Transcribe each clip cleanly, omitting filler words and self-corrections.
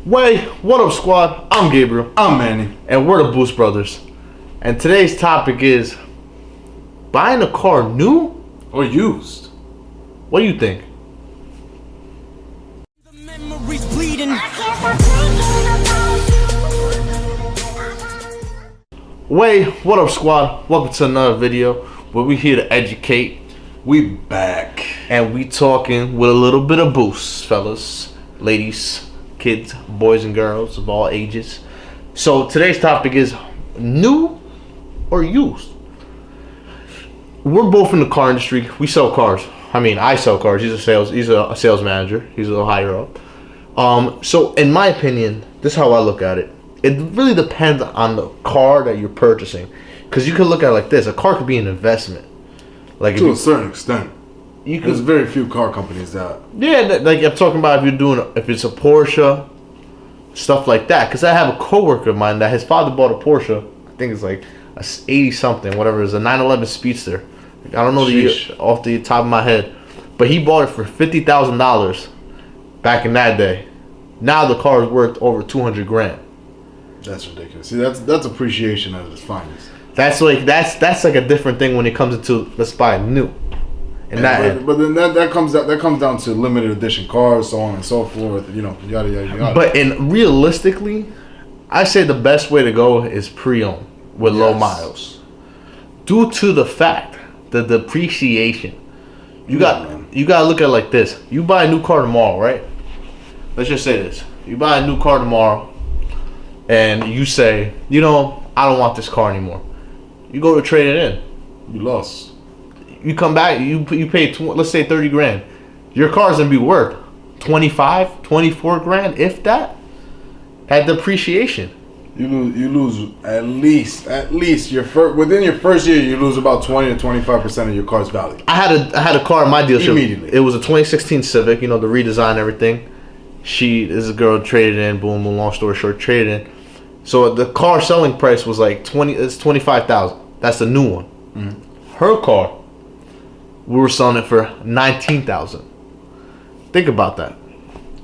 Way, what up, squad? I'm Gabriel. I'm Manny. And we're the Boost Brothers. And today's topic is buying a car new Or used. What do you think? The memories bleeding. Way, what up, squad? Welcome to another video where we here to educate We back. and we talking with a little bit of boost, fellas, ladies, kids, boys and girls of all ages. So today's topic is new or used. We're both in the car industry. We sell cars. I mean, I sell cars. He's a sales manager. He's a little higher up. So in my opinion, this is how I look at it. It really depends on the car that you're purchasing, because you could look at it like this: a car could be an investment. Like To a certain extent. you There's could, very few car companies that. yeah, like I'm talking about if it's a Porsche, stuff like that. Because I have a coworker of mine that his father bought a Porsche. I think it's like a 80 something, whatever. It's a 911 Speedster. I don't know the year Sheesh. off the top of my head, but he bought it for $50,000 back in that day. Now the car is worth over 200 grand. That's ridiculous. See, that's appreciation at its finest. That's like a different thing when it comes into let's buy a new. But then that comes down to limited edition cars, so on and so forth. You know, yada yada yada. But realistically, I say the best way to go is pre-owned with low Yes. miles, due to the fact the depreciation. You got to look at it like this: you buy a new car tomorrow, right? Let's just say this: you buy a new car tomorrow, and you say, I don't want this car anymore. You go to trade it in. You lost. You come back, you pay, let's say 30 grand. Your car's gonna be worth 25, 24 grand, if that. At depreciation. You lose at least within your first year, you lose about 20 to 25% of your car's value. I had a car in my dealership. Immediately. It was a 2016 Civic, the redesign and everything. This girl traded in, boom, long story short, traded in. So the car selling price was like it's 25,000. That's the new one. Mm-hmm. Her car, we were selling it for 19,000. Think about that.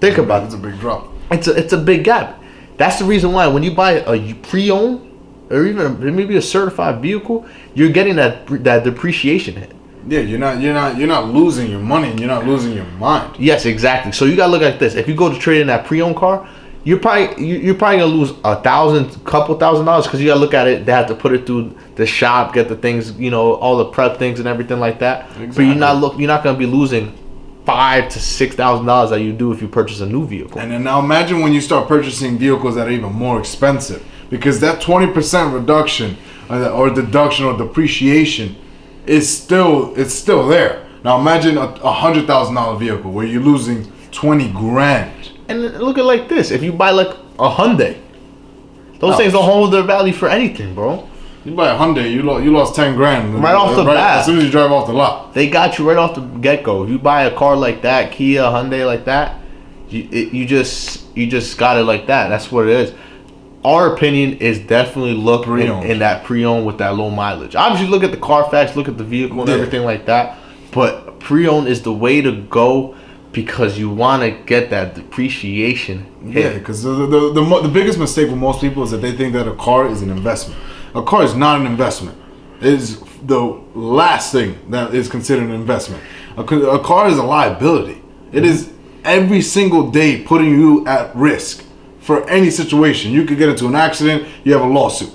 Think about It's it. a big drop. It's a big gap. That's the reason why when you buy a pre-owned or even maybe a certified vehicle, you're getting that depreciation hit. Yeah, you're not losing your money and you're not losing your mind. Yes, exactly. So you gotta look at this. If you go to trade in that pre-owned car, you're probably gonna lose couple $1,000 because you gotta look at it. They have to put it through the shop, get the things, all the prep things and everything like that. Exactly. But you're not gonna be losing $5,000 to $6,000 that you do if you purchase a new vehicle. And then now imagine when you start purchasing vehicles that are even more expensive, because that 20% reduction or deduction or depreciation is still there. Now imagine a $100,000 vehicle where you're losing 20 grand. And look at it like this: if you buy like a Hyundai, those things don't hold their value for anything, bro. You buy a Hyundai, you lost 10 grand Right off the bat. as soon as you drive off the lot. They got you right off the get-go. If you buy a car like that, Kia, Hyundai like that, you just got it like that. That's what it is. Our opinion is definitely look in that pre-owned with that low mileage. Obviously, look at the Carfax, look at the vehicle and everything like that. But pre-owned is the way to go because you want to get that depreciation hit. Yeah, because the biggest mistake with most people is that they think that a car is an investment. A car is not an investment. It is the last thing that is considered an investment. A car is a liability. It is every single day putting you at risk for any situation. You could get into an accident, you have a lawsuit.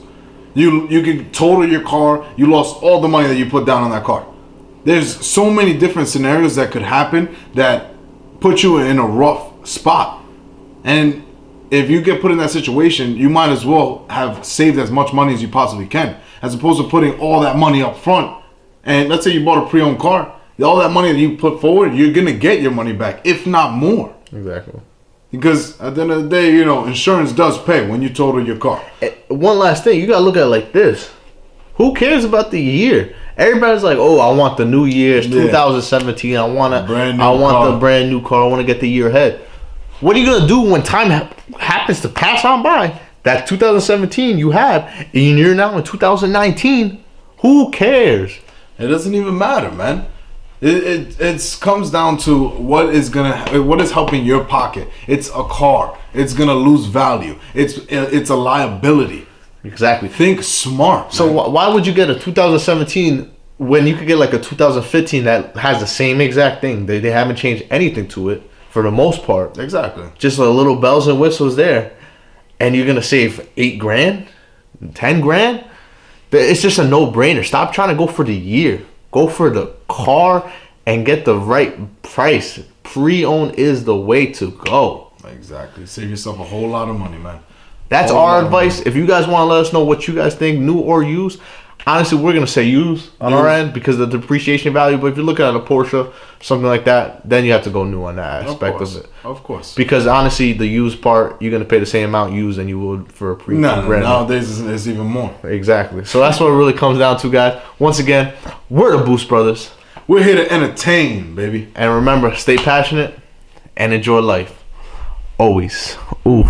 You could total your car, you lost all the money that you put down on that car. There's so many different scenarios that could happen that put you in a rough spot. And if you get put in that situation, you might as well have saved as much money as you possibly can, as opposed to putting all that money up front. And let's say you bought a pre-owned car, all that money that you put forward, you're gonna get your money back, if not more. Exactly. Because at the end of the day, insurance does pay when you total your car. One last thing, you gotta look at it like this: who cares about the year? Everybody's like, "Oh, I want the new year. It's 2017. I want the brand new car. I want to get the year ahead." What are you gonna do when time happens to pass on by? That 2017 you have, and you're now in 2019. Who cares? It doesn't even matter, man. It comes down to what is helping your pocket. It's a car. It's gonna lose value. It's a liability. Exactly. Think smart. So man. why would you get a 2017 when you could get like a 2015 that has the same exact thing? They haven't changed anything to it for the most part. Exactly. Just a little bells and whistles there, and you're gonna save $8,000, $10,000. It's just a no-brainer. Stop trying to go for the year. Go for the car and get the right price. Pre-owned is the way to go. Exactly. Save yourself a whole lot of money, man. That's Whole our lot of advice. money. If you guys want to let us know what you guys think, new or used, honestly, we're going to say used on our end because of the depreciation value. But if you're looking at a Porsche, something like that, then you have to go new on that aspect of it. Of course. Because honestly, the used part, you're going to pay the same amount used than you would for a No, brand new. nowadays it's even more. Exactly. So that's what it really comes down to, guys. Once again, we're the Boost Brothers. We're here to entertain, baby. And remember, stay passionate and enjoy life. Always. Oof.